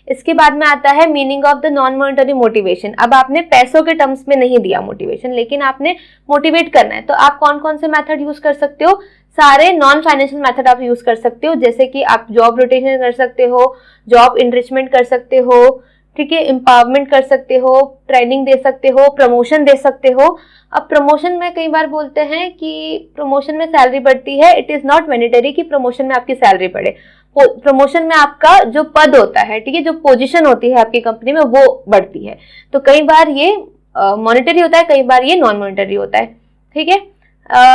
इसके बाद में आता है meaning of the non monetary motivation. अब आपने पैसों के टर्म्स में नहीं दिया मोटिवेशन, लेकिन आपने मोटिवेट करना है, तो आप कौन कौन से मेथड यूज कर सकते हो? सारे नॉन फाइनेंशियल मेथड आप यूज कर सकते हो, जैसे कि आप जॉब रोटेशन कर सकते हो, जॉब इनरिचमेंट कर सकते हो, ठीक है, एम्पावरमेंट कर सकते हो, ट्रेनिंग दे सकते हो, प्रमोशन दे सकते हो। अब प्रमोशन में कई बार बोलते हैं कि प्रमोशन में सैलरी बढ़ती है, इट इज नॉट मैंडेटरी कि प्रमोशन में आपकी सैलरी बढ़े। प्रमोशन में आपका जो पद होता है, ठीक है, जो पोजीशन होती है आपकी कंपनी में वो बढ़ती है। तो कई बार ये मॉनेटरी होता है, कई बार ये नॉन मॉनेटरी होता है, ठीक है।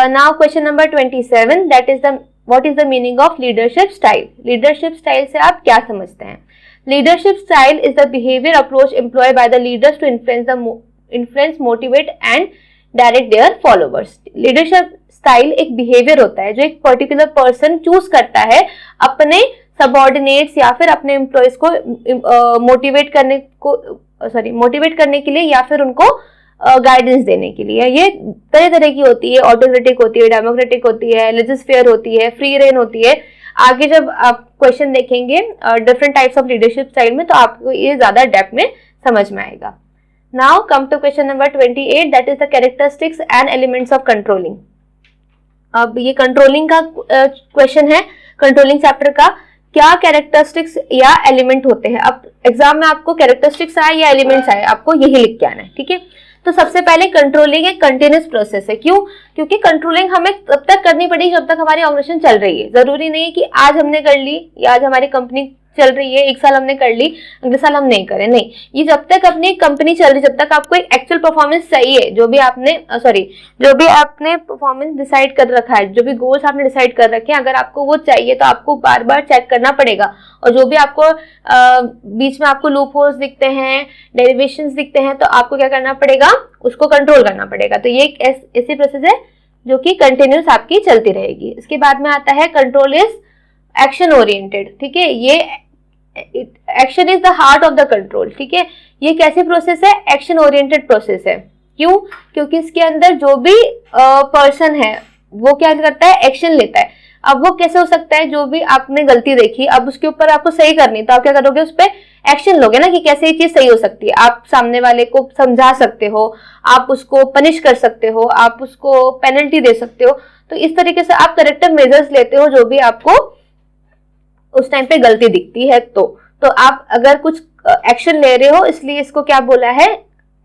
Now question number 27, that is the what is the meaning of leadership style. Leadership style से आप क्या समझते हैं? Leadership style is the behaviour approach employed by the leaders to influence motivate and direct their followers. Leadership style एक behaviour होता है जो एक पर्टिकुलर पर्सन चूज करता है अपने सबऑर्डिनेट्स या फिर अपने एम्प्लॉयज को मोटिवेट करने के लिए या फिर उनको गाइडेंस देने के लिए। ये तरह तरह की होती है, ऑटोक्रेटिक होती है, डेमोक्रेटिक होती है, लेजिस्फेयर होती है, फ्री रेन होती है। आगे जब आप क्वेश्चन देखेंगे different types of leadership style में, तो आपको ये ज्यादा डेप्थ में समझ में आएगा। Now come to question number 28, that is the characteristics and elements of controlling. अब ये कंट्रोलिंग का क्वेश्चन है, कंट्रोलिंग चैप्टर का। क्या कैरेक्टरिस्टिक्स या एलिमेंट होते हैं? अब एग्जाम में आपको कैरेक्टरिस्टिक्स आए या एलिमेंट्स आए, आपको यही लिख के आना है, ठीक है। तो सबसे पहले कंट्रोलिंग एक कंटिन्यूस प्रोसेस है। क्यों? क्योंकि कंट्रोलिंग हमें तब तक करनी पड़ेगी जब तक हमारी ऑर्गेनाइजेशन चल रही है। जरूरी नहीं है कि आज हमने कर ली या आज हमारी कंपनी चल रही है, एक साल हमने कर ली, अगले साल हम नहीं करें, नहीं। ये जब तक अपनी कंपनी चल रही, जब तक आपको एक एक्चुअल परफॉर्मेंस चाहिए, जो भी आपने परफॉर्मेंस डिसाइड कर रखा है, जो भी गोल्स आपने डिसाइड कर रखे हैं, अगर आपको वो चाहिए तो आपको बार बार चेक करना पड़ेगा। और जो भी आपको बीच में आपको लूप होल्स दिखते हैं, डेरिवेशंस दिखते हैं, तो आपको क्या करना पड़ेगा? उसको कंट्रोल करना पड़ेगा। तो ये एक ऐसी प्रोसेस है जो कि कंटिन्यूस आपकी चलती रहेगी। इसके बाद में आता है कंट्रोल इज एक्शन ओरिएंटेड, ठीक है। ये action is the heart of the control, ठीक है। ये कैसी प्रोसेस है? एक्शन ओरिएंटेड प्रोसेस है। क्यों? क्योंकि इसके अंदर जो भी पर्सन है वो क्या करता है? एक्शन लेता है। अब वो कैसे हो सकता है? जो भी आपने गलती देखी, अब उसके ऊपर आपको सही करनी, तो आप क्या करोगे? उस पर एक्शन लोगे ना, कि कैसे ये चीज सही हो सकती है। आप सामने वाले को समझा सकते हो, आप उसको पनिश कर सकते हो, आप उसको पेनल्टी दे सकते हो। तो इस तरीके से आप करेक्टिव मेजर्स लेते हो जो भी आपको उस टाइम पे गलती दिखती है। तो आप अगर कुछ एक्शन ले रहे हो, इसलिए इसको क्या बोला है?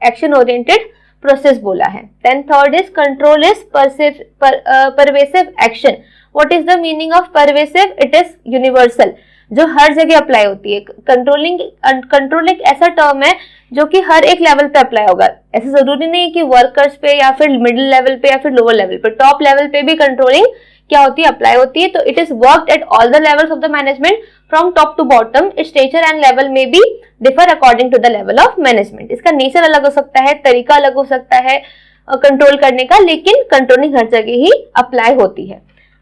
एक्शन ओरिएंटेड प्रोसेस बोला है। Then third is control is pervasive action. What is the meaning of pervasive? It is universal, जो हर जगह अप्लाई होती है। कंट्रोल एक ऐसा टर्म है जो कि हर एक लेवल पे अप्लाई होगा। ऐसे जरूरी नहीं है कि वर्कर्स पे या फिर मिडिल लेवल पे या फिर लोअर लेवल पे, टॉप लेवल पे भी कंट्रोलिंग क्या होती है? अप्लाई होती है। तो it is worked at all the levels of the management from top to bottom. Its nature and level में be differ according to the level of management. इसका नेचर अलग हो सकता है, तरीका अलग हो सकता है कंट्रोल करने का, लेकिन कंट्रोलिंग हर जगह ही अप्लाई होती है।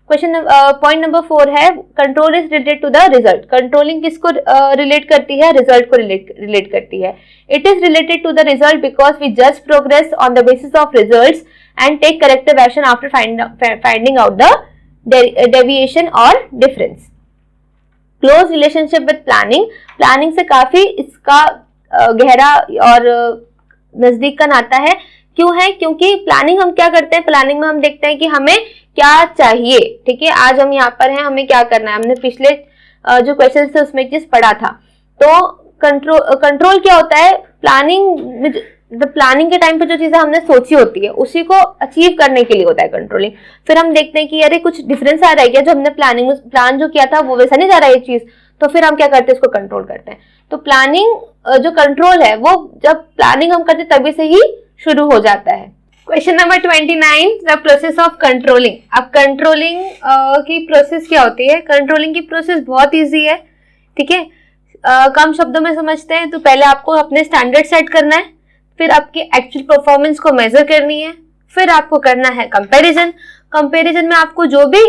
क्वेश्चन पॉइंट नंबर 4 है control is related to the result. Controlling किसको रिलेट करती है? रिजल्ट को रिलेट करती है। It is related to the result because we जज progress on the basis of results and take corrective action after finding out the deviation और difference. Close relationship with planning. Planning से काफी इसका गहरा और नजदीक का नाता है। क्यों है? क्योंकि प्लानिंग हम क्या करते हैं? प्लानिंग में हम देखते हैं कि हमें क्या चाहिए, ठीक है। आज हम यहाँ पर हैं, हमें क्या करना है। हमने पिछले जो क्वेश्चन थे उसमें चीज पढ़ा था। तो कंट्रोल क्या होता है? प्लानिंग के टाइम पे जो चीजें हमने सोची होती है उसी को अचीव करने के लिए होता है कंट्रोलिंग। फिर हम देखते हैं कि अरे कुछ डिफरेंस आ रहा है क्या, जो हमने प्लान जो किया था वो वैसा नहीं जा रहा है ये चीज, तो फिर हम क्या करते हैं? इसको कंट्रोल करते हैं। तो प्लानिंग जो कंट्रोल है वो जब प्लानिंग हम करते तभी से ही शुरू हो जाता है। Question number 29, the process of controlling. अब कंट्रोलिंग की प्रोसेस क्या होती है? कंट्रोलिंग की प्रोसेस बहुत इजी है, ठीक है। कम शब्दों में समझते हैं तो पहले आपको अपने स्टैंडर्ड सेट करना है, फिर आपकी एक्चुअल परफॉर्मेंस को मेजर करनी है, फिर आपको करना है कंपैरिजन। कंपैरिजन में आपको जो भी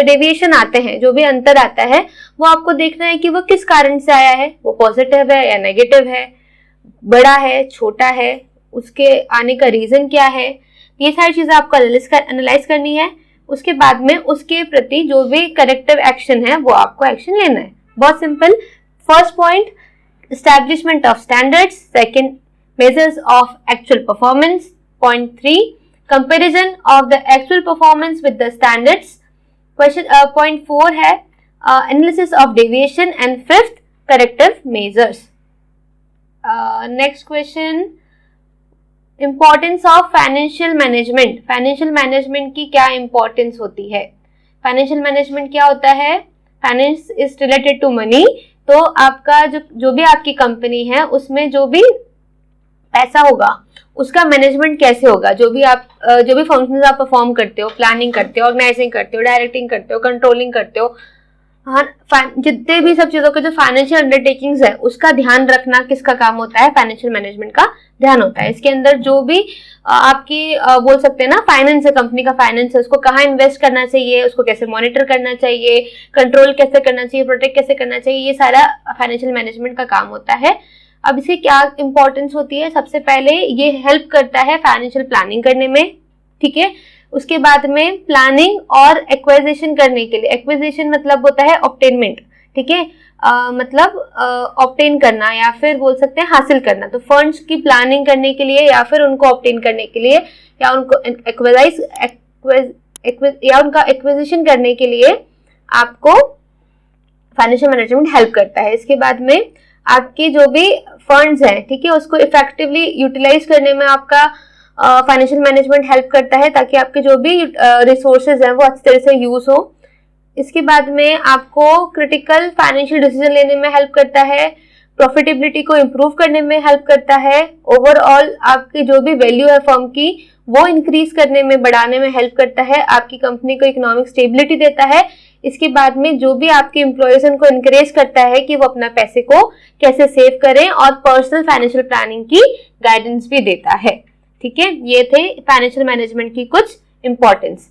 डेविएशन आते हैं, जो भी अंतर आता है, वो आपको देखना है कि वो किस कारण से आया है, वो पॉजिटिव है या नेगेटिव है, बड़ा है, छोटा है, उसके आने का रीजन क्या है। ये सारी चीजें आपको एनालाइज करनी है। उसके बाद में उसके प्रति जो भी करेक्टिव एक्शन है वो आपको एक्शन लेना है। बहुत simple. First point, establishment of standards. Second, measures of actual performance. Point 3, comparison of the actual performance with the standards. Point 4 है analysis of deviation. And fifth, corrective measures. Next question, importance of financial management. Financial management की क्या importance होती है? Financial management क्या होता है? Finance is related to money. तो आपका जो भी आपकी कंपनी है उसमें जो भी पैसा होगा उसका मैनेजमेंट कैसे होगा, जो भी फंक्शंस आप परफॉर्म करते हो, प्लानिंग करते हो, ऑर्गेनाइजिंग करते हो, डायरेक्टिंग करते हो, कंट्रोलिंग करते हो, हाँ, जितने भी सब चीजों के जो फाइनेंशियल अंडरटेकिंग्स है उसका ध्यान रखना किसका काम होता है? फाइनेंशियल मैनेजमेंट का ध्यान होता है। इसके अंदर जो भी आपकी बोल सकते हैं ना, फाइनेंस है, कंपनी का फाइनेंस है, उसको कहाँ इन्वेस्ट करना चाहिए, उसको कैसे मॉनिटर करना चाहिए, कंट्रोल कैसे करना चाहिए, प्रोटेक्ट कैसे करना चाहिए, ये सारा फाइनेंशियल मैनेजमेंट का काम होता है। अब इसकी क्या इंपॉर्टेंस होती है? सबसे पहले ये हेल्प करता है फाइनेंशियल प्लानिंग करने में, ठीक है। उसके बाद में प्लानिंग और एक्विजिशन करने के लिए, एक्विजिशन मतलब होता है ऑब्टेनमेंट, ठीक है, मतलब ऑब्टेन करना या फिर बोल सकते हैं हासिल करना। तो फंड्स की प्लानिंग करने के लिए या फिर उनको ऑब्टेन करने के लिए या उनको उनका एक्विजिशन करने के लिए आपको फाइनेंशियल मैनेजमेंट हेल्प करता है। इसके बाद में आपके जो भी फंड्स हैं, ठीक है, उसको इफेक्टिवली यूटिलाइज करने में आपका फाइनेंशियल मैनेजमेंट हेल्प करता है, ताकि आपके जो भी रिसोर्सेज हैं वो अच्छी तरह से यूज हो। इसके बाद में आपको क्रिटिकल फाइनेंशियल डिसीजन लेने में हेल्प करता है, प्रॉफिटेबिलिटी को इम्प्रूव करने में हेल्प करता है, ओवरऑल आपकी जो भी वैल्यू है फर्म की वो इंक्रीज करने में, बढ़ाने में हेल्प करता है, आपकी कंपनी को इकोनॉमिक स्टेबिलिटी देता है। इसके बाद में जो भी आपके एम्प्लॉयज उनको इनकरेज करता है कि वो अपना पैसे को कैसे सेव करें, और पर्सनल फाइनेंशियल प्लानिंग की गाइडेंस भी देता है, ठीक है। ये थे फाइनेंशियल मैनेजमेंट की कुछ इंपॉर्टेंस।